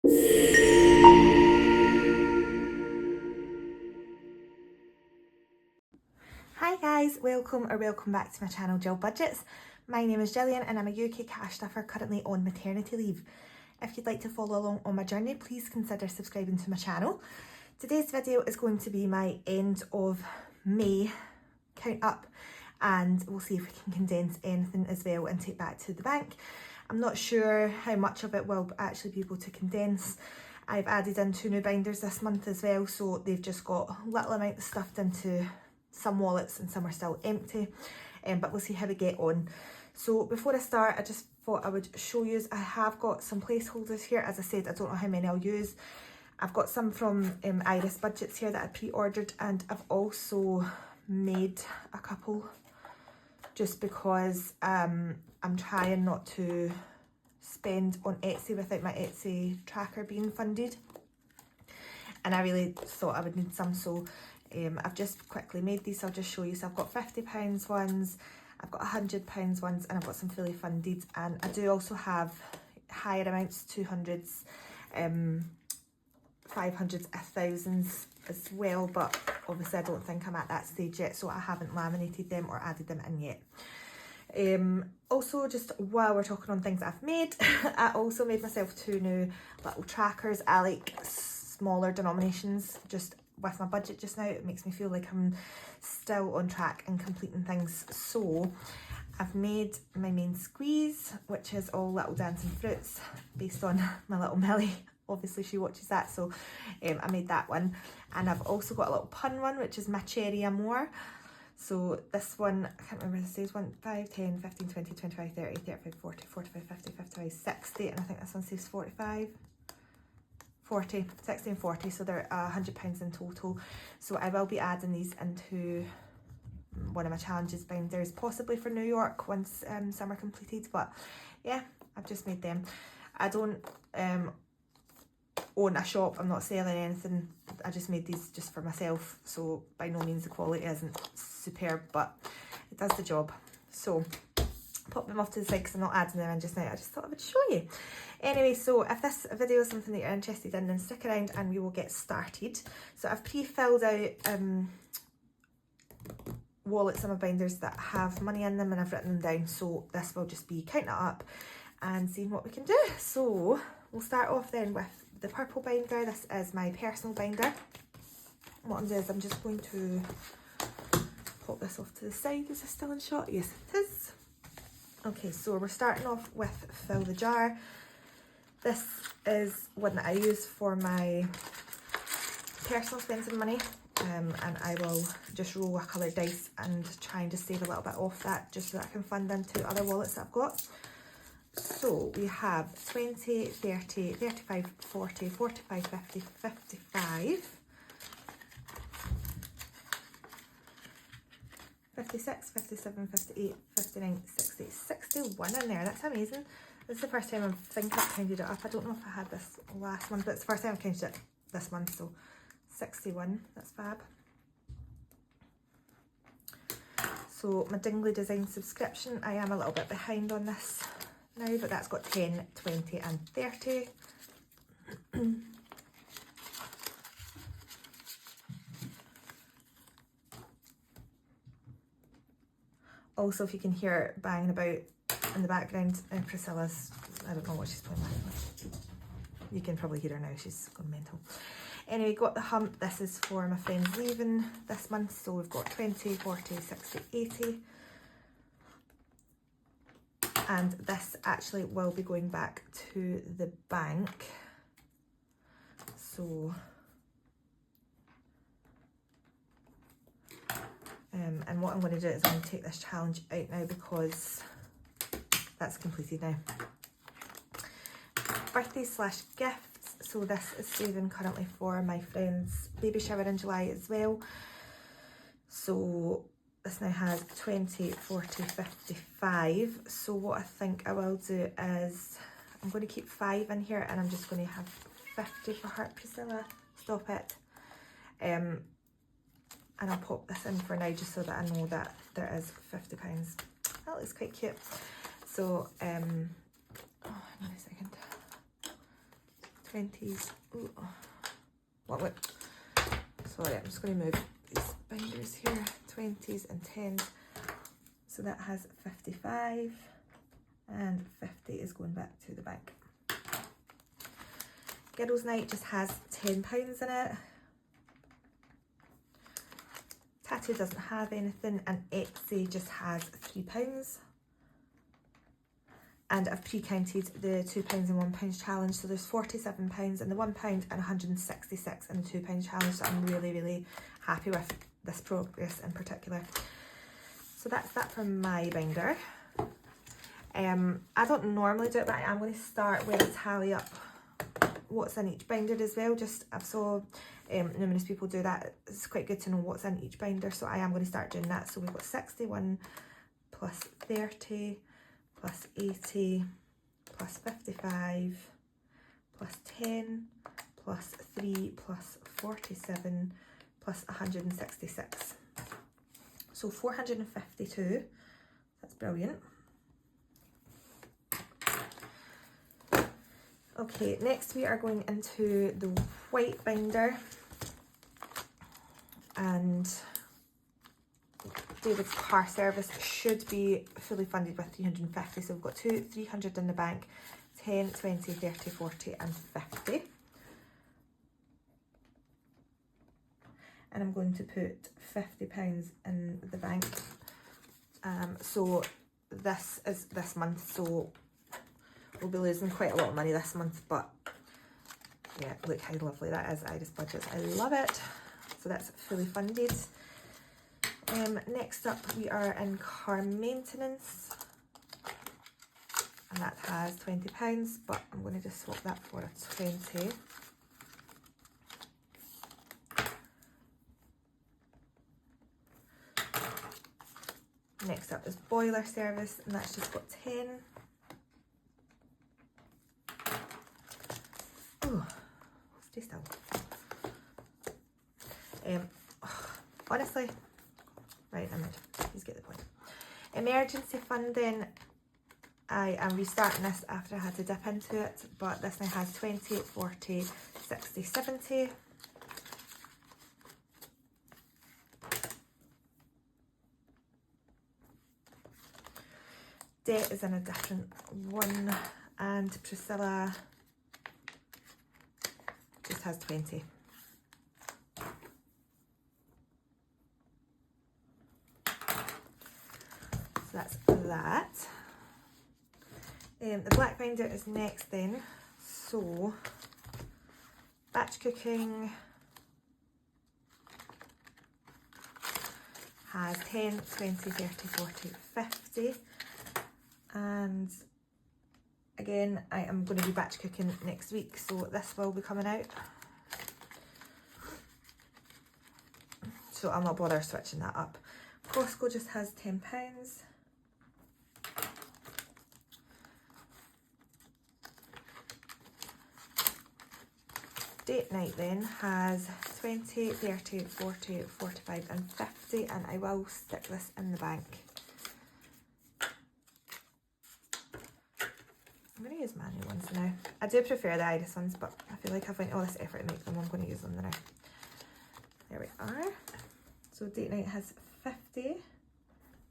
Hi guys, welcome back to my channel Jill Budgets. My name is Gillian and I'm a UK cash stuffer currently on maternity leave. If you'd like to follow along on my journey, please consider subscribing to my channel. Today's video is going to be my end of May count up, and we'll see if we can condense anything as well and take back to the bank. I'm not sure how much of it will actually be able to condense. I've added in 2 new binders this month as well, so they've just got little amounts stuffed into some wallets and some are still empty, but we'll see how we get on. So before I start, I just thought I would show you, I have got some placeholders here. As I said, I don't know how many I'll use. I've got some from Iris Budgets here that I pre-ordered, and I've also made a couple just because I'm trying not to spend on Etsy without my Etsy tracker being funded, and I really thought I would need some, so I've just quickly made these. I'll just show you. So I've got £50 ones, I've got £100 ones, and I've got some fully funded, and I do also have higher amounts, 200s, 500s, 1000s as well, but obviously I don't think I'm at that stage yet, so I haven't laminated them or added them in yet. Also, just while we're talking on things I've made, I also made myself 2 new little trackers. I like smaller denominations just with my budget just now. It makes me feel like I'm still on track and completing things. So I've made my main squeeze, which is all little dancing fruits based on my little Millie. Obviously she watches that, so I made that one. And I've also got a little pun one, which is my cherry amour. So this one, I can't remember the says 1, 5, 10, 15, 20, 25, 30, 35, 40, 45, 50, 55, 60, and I think this one says 45. 40, 60 and 40, so they're £100 in total. So I will be adding these into one of my challenges binders, possibly for New York once some are completed. But yeah, I've just made them. I don't own a shop, I'm not selling anything. I just made these just for myself, so by no means the quality isn't superb, but it does the job. So pop them off to the side because I'm not adding them in just now. I just thought I would show you. Anyway, so if this video is something that you're interested in, then stick around and we will get started. So I've pre-filled out wallets and my binders that have money in them, and I've written them down, so this will just be counting it up and seeing what we can do. So we'll start off then with the purple binder. This is my personal binder. What I'm doing is I'm just going to pop this off to the side. Is this still in shot? Yes, it is. Okay, so we're starting off with Fill the Jar. This is one that I use for my personal spending money, and I will just roll a coloured dice and try and just save a little bit off that, just so that I can fund into other wallets that I've got. So we have 20, 30, 35, 40, 45, 50, 55, 56, 57, 58, 59, 60, 61 in there. That's amazing. This is the first time I think I've counted it up. I don't know if I had this last month, but it's the first time I've counted it this month. So 61, that's fab. So my Dingley Design subscription, I am a little bit behind on this now, but that's got 10, 20 and 30. Also, if you can hear it banging about in the background, Priscilla's, I don't know what she's playing with. You can probably hear her now, she's gone mental. Anyway, got the hump. This is for my friends leaving this month, so we've got 20, 40, 60, 80. And this actually will be going back to the bank. So and what I'm going to do is I'm going to take this challenge out now because that's completed now. Birthday / gifts. So this is saving currently for my friend's baby shower in July as well. So this now has 20, 40, 55. So what I think I will do is I'm going to keep 5 in here, and I'm just going to have 50 for her. Priscilla, stop it. And I'll pop this in for now just so that I know that there is £50. That looks quite cute. So, oh, hang on a second. 20s. Ooh. What? Sorry, I'm just going to move these binders here. 20s and 10s. So that has 55 and 50 is going back to the bank. Girls' Night just has £10 in it. Tattoo doesn't have anything, and Etsy just has £3. And I've pre-counted the £2 and £1 challenge, so there's £47 in the £1 and 166 in the £2 challenge. So I'm really, really happy with this progress in particular. So that's that for my binder. I don't normally do it, but I am going to start where I tally up what's in each binder as well. Just I've saw numerous people do that. It's quite good to know what's in each binder, so I am going to start doing that. So we've got 61 plus 30 plus 80 plus 55 plus 10 plus 3 plus 47 plus 166. So 452. That's brilliant. Okay, next we are going into the white binder, and David's car service should be fully funded with 350. So we've got 300 in the bank, 10, 20, 30, 40 and 50. And I'm going to put £50 in the bank. So this is this month, so we'll be losing quite a lot of money this month, but yeah, look how lovely that is. Iris Budgets, I love it. So that's fully funded. Next up we are in car maintenance, and that has £20, but I'm going to just swap that for a 20. Next up is boiler service, and that's just got 10. Oh, stay still. Honestly, right, please get the point. Emergency funding, I am restarting this after I had to dip into it, but this now has 20, 40, 60, 70. Debt is in a different one, and Priscilla just has 20. So that's that. The black binder is next then. So batch cooking has 10, 20, 30, 40, 50. And again, I am going to be batch cooking next week, so this will be coming out. So I'll not bother switching that up. Costco just has £10. Date night then has 20, 30, 40, 45 and 50, and I will stick this in the bank. I'm going to use manual ones now. I do prefer the Iris ones, but I feel like I've went all this effort to make them. I'm going to use them now. There we are. So date night has 50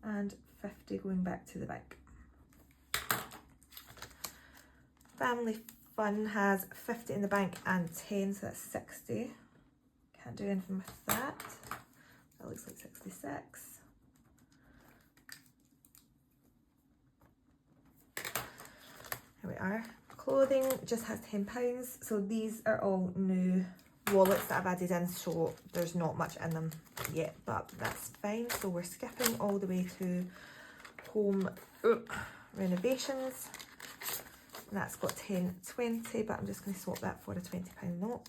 and 50 going back to the bank. Family fun has 50 in the bank and 10, so that's 60. Can't do anything with that. That looks like 66. Here we are. Clothing just has £10. So these are all new wallets that I've added in, so there's not much in them yet, but that's fine. So we're skipping all the way to home renovations. And that's got 10, 20, but I'm just going to swap that for a £20 note.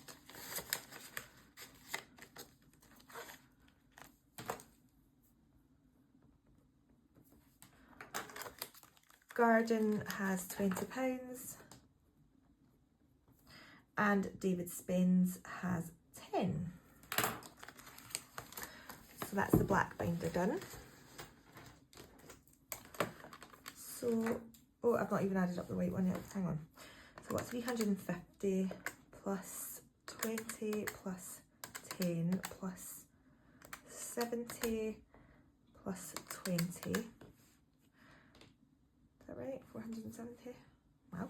Garden has £20 and David Spends has 10. So that's the black binder done. So, oh, I've not even added up the white one yet. Hang on. So what, 350 plus 20 plus 10 plus 70 plus 20. Is that right? 470? Wow.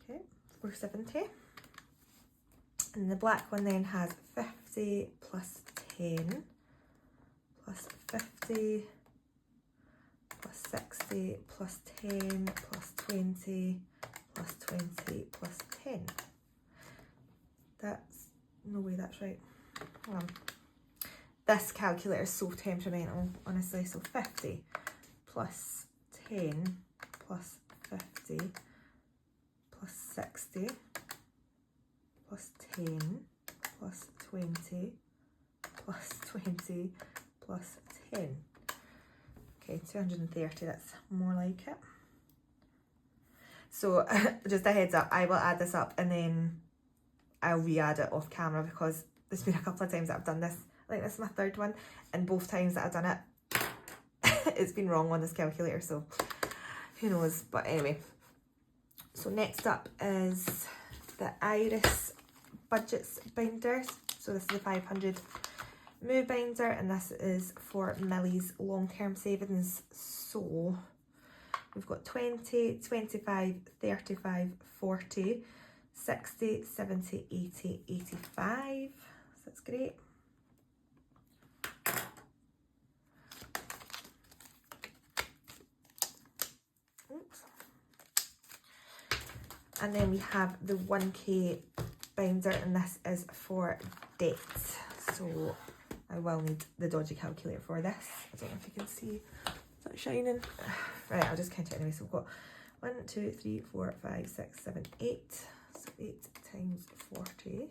Okay, 470. And the black one then has 50 plus 10 plus 50 plus 60 plus 10 plus 20 plus 20 plus 10. That's, no way that's right. Hold on. This calculator is so temperamental, honestly. So 50 plus 10 plus 50 plus 60 plus 10 plus 20 plus 20 plus 10. Okay, 230, that's more like it. So just a heads up, I will add this up and then I'll re-add it off camera because there's been a couple of times that I've done this. I think this is my third one, and both times that I've done it, it's been wrong on this calculator, so who knows. But anyway, so next up is the Iris Budgets binder. So this is the 500 move binder, and this is for Millie's long-term savings. So we've got 20, 25, 35, 40, 60, 70, 80, 85. So that's great. Oops. And then we have the 1k binder, and this is for debt. So I will need the dodgy calculator for this. I don't know if you can see. Is that shining? Right, I'll just count it anyway. So we've got 1, 2, 3, 4, 5, 6, 7, 8. So 8 times 40.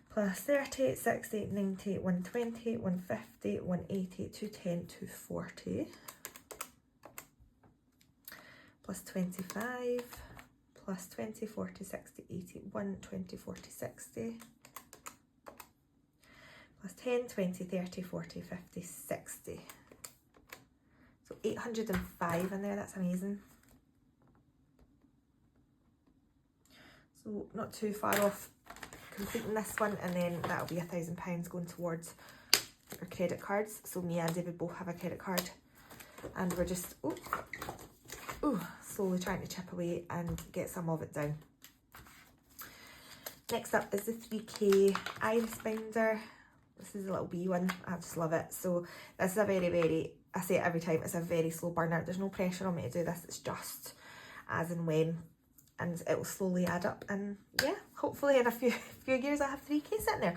Plus 30, 60, 90, 120, 150, 180, 210, 240. Plus 25, plus 20, 40, 60, 80, 120, 40, 60. Plus 10, 20, 30, 40, 50, 60. So 805 in there, that's amazing. So not too far off completing this one, and then that'll be £1,000 going towards our credit cards. So me and David both have a credit card, and we're just slowly trying to chip away and get some of it down. Next up is the 3k Iris binder. This is a little wee one. I just love it. So this is a very, I say it every time, it's a very slow burner. There's no pressure on me to do this. It's just as and when, and it will slowly add up. And yeah, hopefully in a few years I'll have 3k sitting there.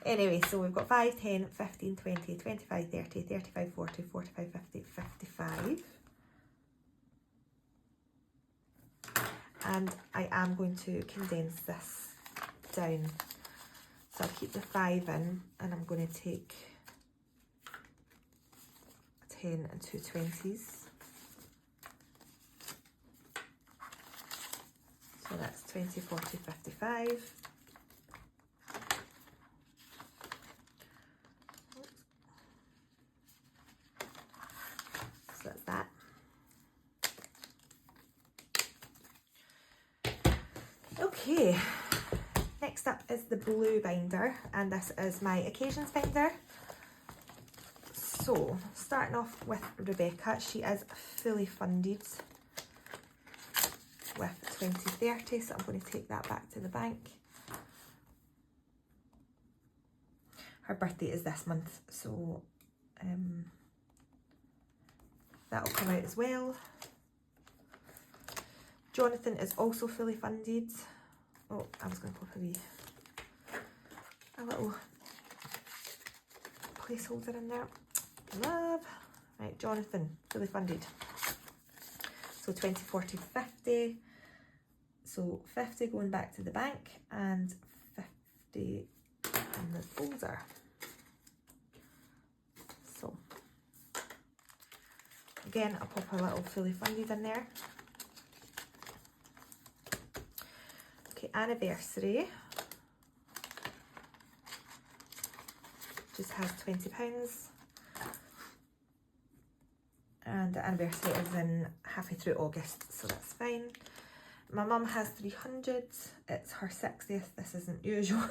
Anyway, so we've got 5, 10, 15, 20, 25, 30, 35, 40, 45, 50, 55. And I am going to condense this down. So I'll keep the 5 in, and I'm going to take a 10 and 2 20s. So that's 20, 40, 55. So that's that. Okay, next up is the blue binder, and this is my occasions binder. So starting off with Rebecca, she is fully funded with 2030, so I'm going to take that back to the bank. Her birthday is this month, so that'll come out as well. Jonathan is also fully funded. Oh, I was going to pop a little placeholder in there. Love. Right, Jonathan, fully funded. So 20, 40, 50. So 50 going back to the bank and 50 in the folder. So again, I'll pop a little fully funded in there. Okay, anniversary just has £20, and the anniversary is in halfway through August, so that's fine. My mum has 300. It's her 60th. This isn't usual.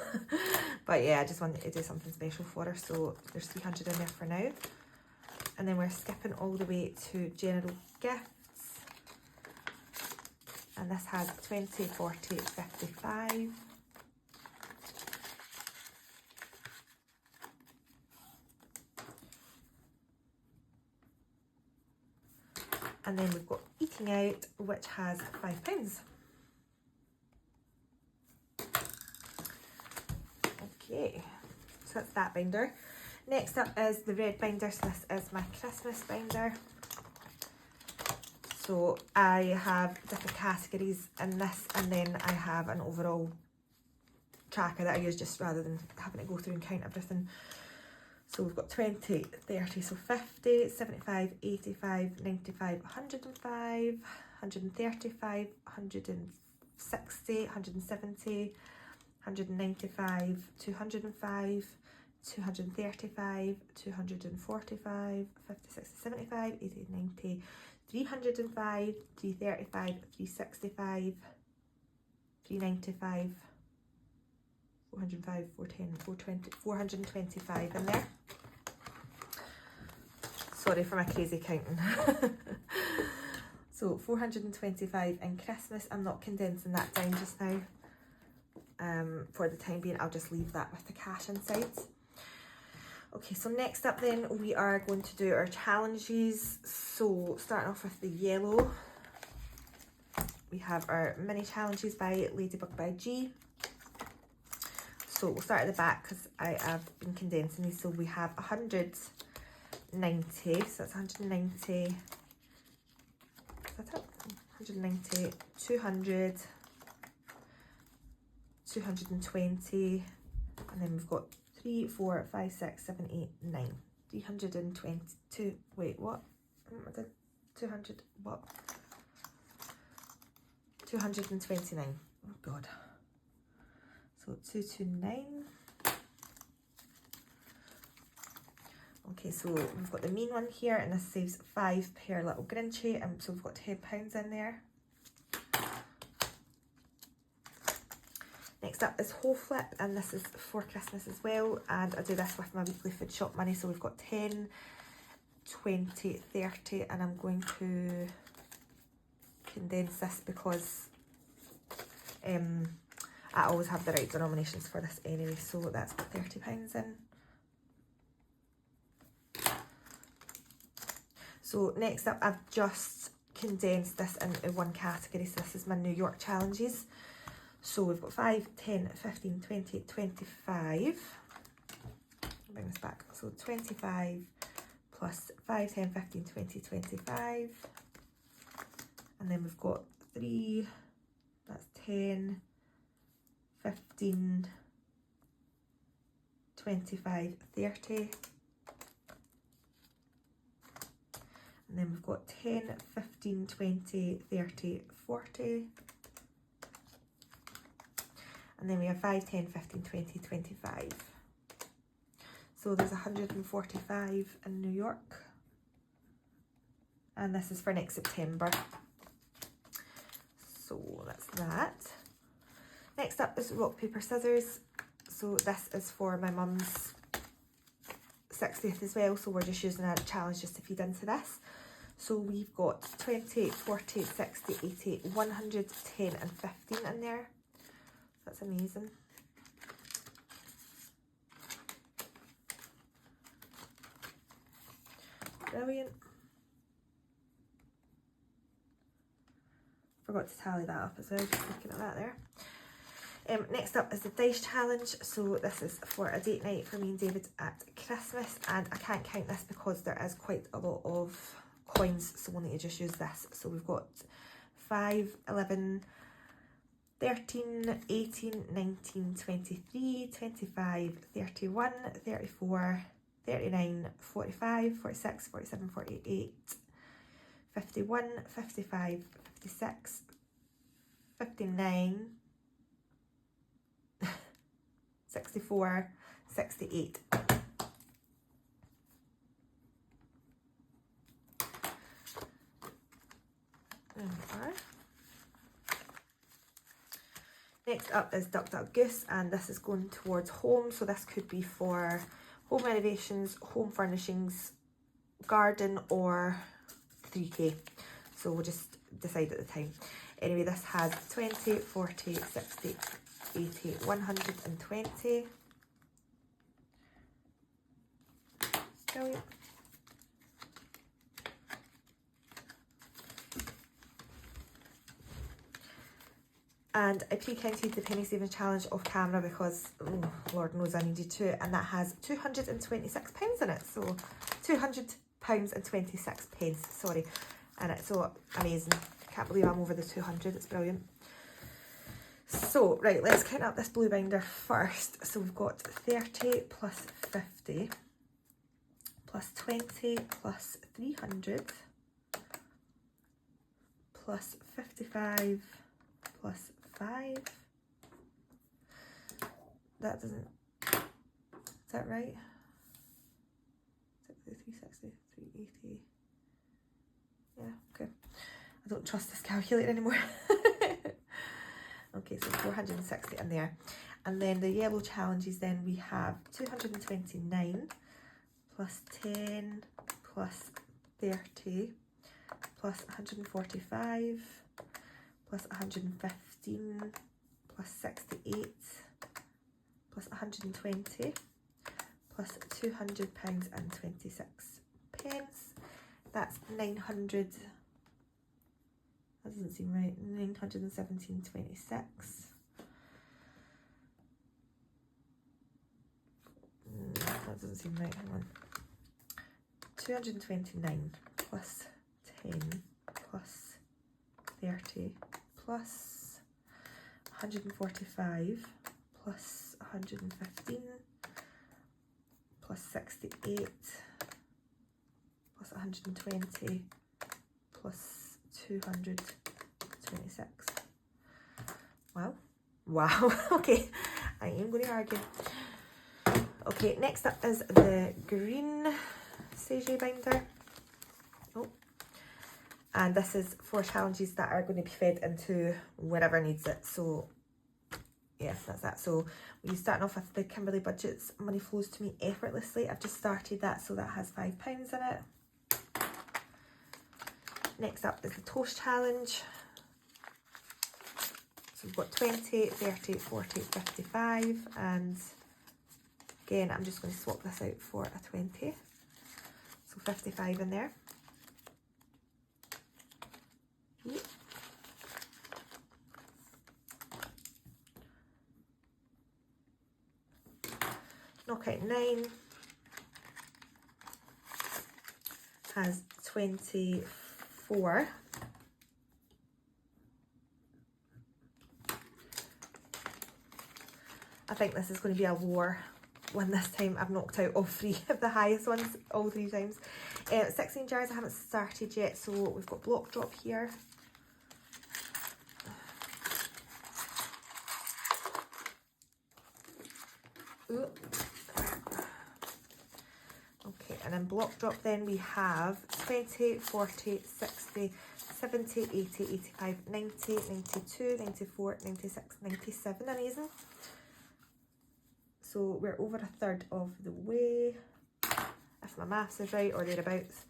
But yeah, I just wanted to do something special for her. So there's 300 in there for now. And then we're skipping all the way to general gifts. And this has 20, 40, 55. And then we've got eating out, which has £5. Okay, so that's that binder. Next up is the red binder. So this is my Christmas binder. So I have different categories in this, and then I have an overall tracker that I use just rather than having to go through and count everything. So we've got 20, 30, so 50, 75, 85, 95, 105, 135, 160, 170, 195, 205, 235, 245, 50, 60, 75, 80, 90, 305, 335, 365, 395, 405, 410, 420, 425 in there. Sorry for my crazy counting. So 425 in Christmas. I'm not condensing that down just now. For the time being, I'll just leave that with the cash inside. Okay, so next up then, we are going to do our challenges. So starting off with the yellow, we have our mini challenges by Ladybug by G. So we'll start at the back because I have been condensing these. So we have 190, so that's 190, is that it? 190, 200, 220, and then we've got 3, 4, 5, 6, 7, 8, 9. 322, wait, what? 200, what? 229, oh God. So 229. Okay, so we've got the mean one here, and this saves 5 per little Grinchy, and so we've got £10 in there. Next up is Whole Flip, and this is for Christmas as well, and I do this with my weekly food shop money. So we've got 10, 20, 30, and I'm going to condense this because I always have the right denominations for this anyway. So that's got £30 in. So next up, I've just condensed this into one category. So this is my New York challenges. So we've got 5, 10, 15, 20, 25. Bring this back. So 25 plus 5, 10, 15, 20, 25. And then we've got 3, that's 10, 15, 25, 30. And then we've got 10, 15, 20, 30, 40. And then we have 5, 10, 15, 20, 25. So there's 145 in New York. And this is for next September. So that's that. Next up is rock, paper, scissors. So this is for my mum's 60th as well. So we're just using a challenge just to feed into this. So we've got 20, 40, 60, 80, 100, 10 and 15 in there. That's amazing. Brilliant. Forgot to tally that up as well, just looking at that there. Next up is the dice challenge. So this is for a date night for me and David at Christmas, and I can't count this because there is quite a lot of coins, so we'll need to just use this. So we've got 5, 11, 13, 18, 19, 23, 25, 31, 34, 39, 45, 46, 47, 48, 51, 55, 56, 59, 64, 68. There we are. Next up is Duck Duck Goose, and this is going towards home, so this could be for home renovations, home furnishings, garden, or 3k. So we'll just decide at the time. Anyway, this has 20, 40, 60, 80, 120. Brilliant. And I pre-counted the penny saving challenge off camera because, oh, Lord knows I needed to, and that has £226 in it. So £200 and 26 pence, sorry, in it. So amazing. Can't believe I'm over the 200, it's brilliant. So, right, let's count up this blue binder first. So we've got 30 plus 50 plus 20 plus 300 plus 55 plus 5. That doesn't, is that right? 360, 380. Yeah, okay. I don't trust this calculator anymore. Okay, so 460 in there. And then the yellow challenges, then we have 229 plus 10 plus 30 plus 145 plus 115 plus 68 plus 120 plus £200 and 26 pence. That's 900. That doesn't seem right. 917.26. That doesn't seem right. Hang on. 229 plus 10 plus 30 plus 145 plus 115 plus 68 plus 120 plus 226. Wow. Wow. Okay, I am going to argue. Okay, next up is the green Sage binder. Oh. And this is for challenges that are going to be fed into wherever needs it. So yes, that's that. So we're starting off with the Kimberley Budgets Money Flows to Me Effortlessly. I've just started that, so that has £5 in it. Next up is the Toast Challenge. So we've got 20, 30, 40, 55, and again, I'm just going to swap this out for a 20. So 55 in there. Knockout 9 has 24. I think this is going to be a war one this time. I've knocked out all three of the highest ones all 3 times. 16 jars I haven't started yet, so we've got block drop here. Ooh. Okay, and then block drop then we have 20, 40, 60, 70, 80, 85, 90, 92, 94, 96, 97, amazing. So we're over a third of the way, if my maths is right, or thereabouts.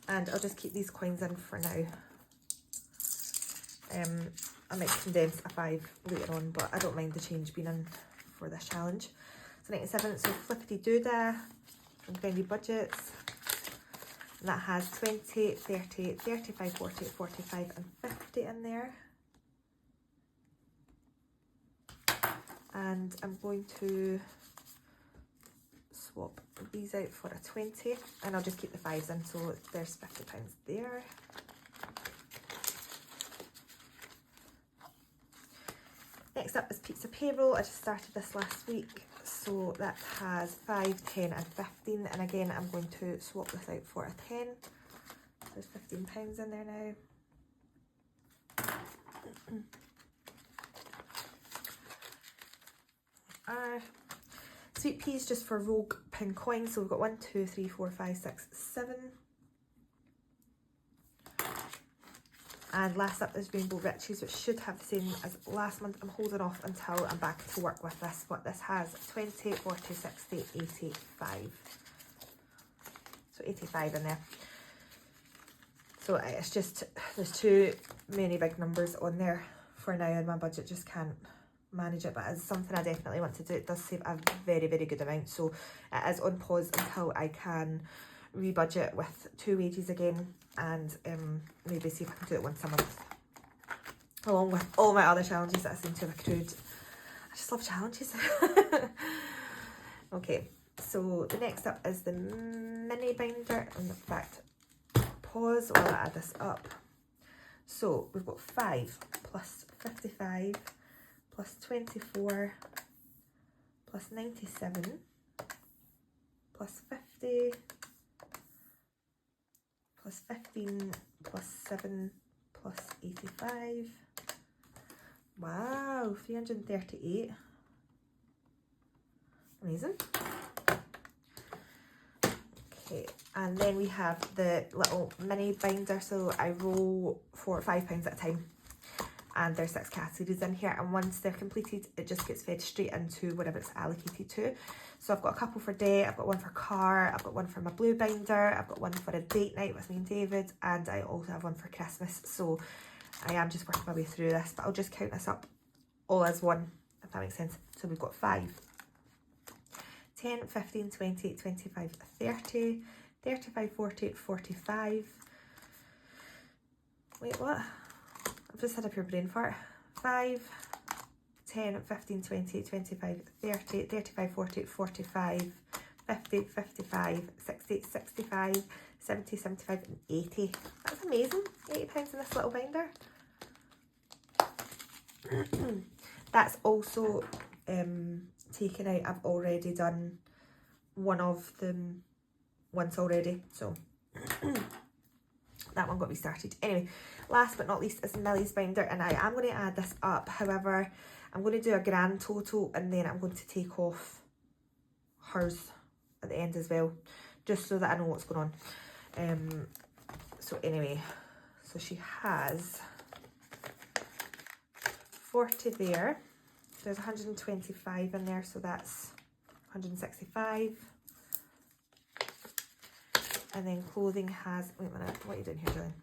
And I'll just keep these coins in for now. I might condense a 5 later on, but I don't mind the change being in for this challenge. So 97, so Flippity Doodah from Kindly Budgets. And that has 20, 30, 35, 40, 45 and 50 in there. And I'm going to swap these out for a 20, and I'll just keep the 5s in, so there's £50 there. Next up is Pizza Payroll. I just started this last week, so that has 5, 10 and 15, and again I'm going to swap this out for a 10. There's £15 in there now. Sweet peas just for rogue pin coins, so we've got 1, 2, 3, 4, 5, 6, 7. And last up is Rainbow Riches, which should have the same as last month. I'm holding off until I'm back to work with this, but this has 20, 40, 60, 85. So 85 in there. So it's just, there's too many big numbers on there for now, and my budget just can't manage it, but it's something I definitely want to do. It does save a very, very good amount, so it is on pause until I can rebudget with 2 wages again, and maybe see if I can do it once a month, along with all my other challenges that I seem to have accrued. I just love challenges. Okay, so the next up is the mini binder. In fact, pause while I add this up. So we've got 5 plus 55 plus 24 plus 97 plus 50 plus 15 plus 7 plus 85. Wow, 338. Amazing. Okay, and then we have the little mini binder. So I roll for £5 at a time, and there's 6 categories in here, and once they're completed it just gets fed straight into whatever it's allocated to. So I've got a couple for day, I've got one for car, I've got one for my blue binder, I've got one for a date night with me and David, and I also have one for Christmas. So I am just working my way through this, but I'll just count this up all as one, if that makes sense. So we've got 5, 10, 15, 20, 25, 30, 35, 40, 45. Wait, what? I've just had a pure brain fart. 5, 10, 15, 20, 25, 30, 35, 40, 45, 50, 55, 60, 65, 70, 75 and 80. That's amazing. £80 in this little binder. That's also taken out. I've already done one of them once already, so that one got restarted. Anyway, last but not least is Millie's binder, and I am going to add this up. However, I'm going to do a grand total, and then I'm going to take off hers at the end as well, just so that I know what's going on. So anyway, so she has 40 there. There's 125 in there, so that's 165. And then clothing has, wait a minute, what are you doing here, Dylan?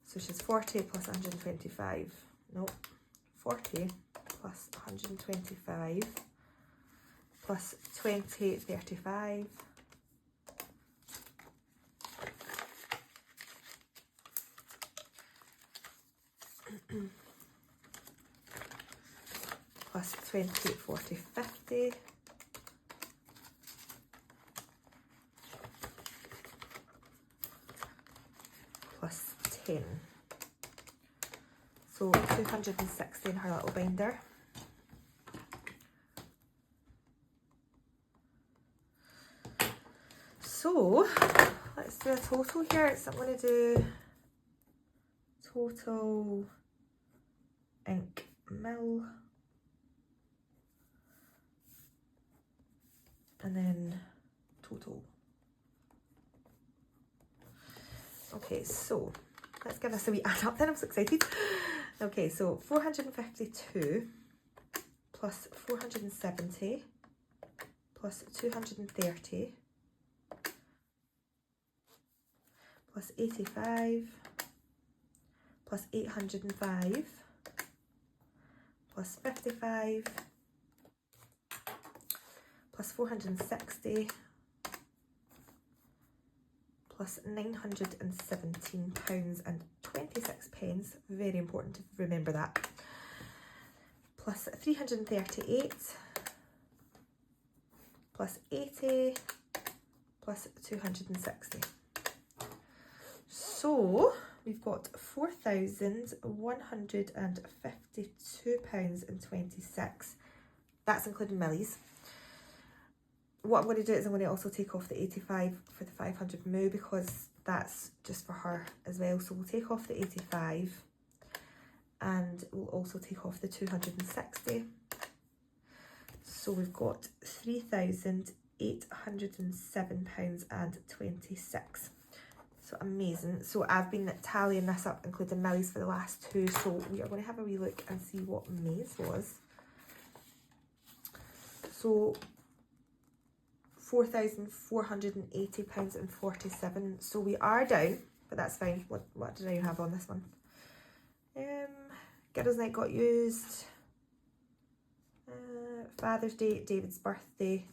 So she's 40 plus 125. Nope. 40 plus 125 plus 20, 35. Plus 20, 40, 50. Plus 10. So 260 in her little binder. So let's do a total here. So I'm going to do total ink mill. And then total. Okay, so let's give this a wee add up then, I'm so excited. Okay, so 452 plus 470 plus 230 plus 85 plus 805 plus 55 plus 460 plus £917.26. Very important to remember that. Plus 338 plus 80 plus 260. So we've got £4,152.26. That's including Millie's. What I'm going to do is I'm going to also take off the 85 for the 500 moo, because that's just for her as well. So we'll take off the 85 and we'll also take off the 260. So we've got £3,807.26. So amazing. So I've been tallying this up, including Millie's for the last two. So we are going to have a wee look and see what May's was. So £4,480.47. So we are down, but that's fine. What did I have on this one? Girls' Night got used. Father's Day, David's birthday.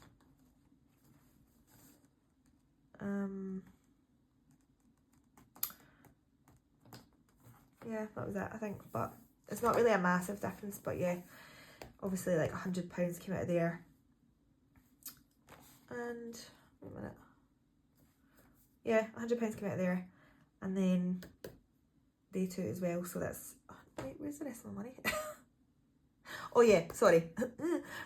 Yeah, that was it, I think. But it's not really a massive difference. But yeah, obviously like £100 came out of there. And wait a minute. Yeah, £100 came out of there, and then day two as well. So that's wait, where's the rest of my money? Oh yeah, sorry.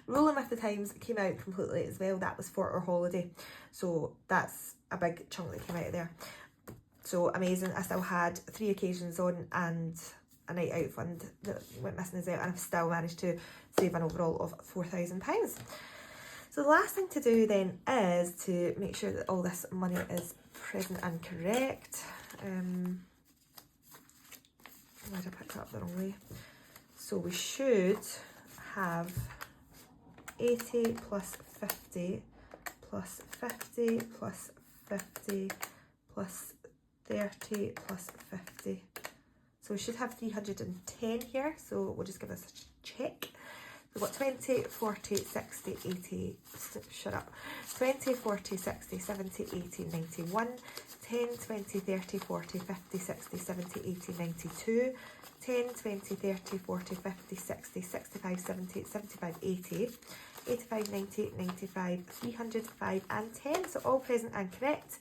Rolling with the Times came out completely as well. That was for our holiday, so that's a big chunk that came out of there. So amazing. I still had 3 occasions on and a night out fund that went missing as well, and I've still managed to save an overall of £4,000. So the last thing to do then is to make sure that all this money is present and correct. Why did I pick that up the wrong way? So we should have 80 plus 50 plus 50 plus 50 plus 30 plus 50. So we should have 310 here. So we'll just give this a check. We've got 20, 40, 60, 80, shut up, 20, 40, 60, 70, 80, 91, 10, 20, 30, 40, 50, 60, 70, 80, 92, 10, 20, 30, 40, 50, 60, 65, 70, 75, 80, 85, 90, 95, 305 and 10. So all present and correct.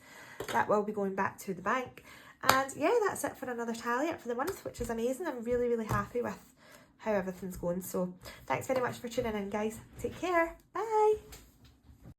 That will be going back to the bank. And yeah, that's it for another tally up for the month, which is amazing. I'm really, really happy with how everything's going. So thanks very much for tuning in, guys. Take care. Bye.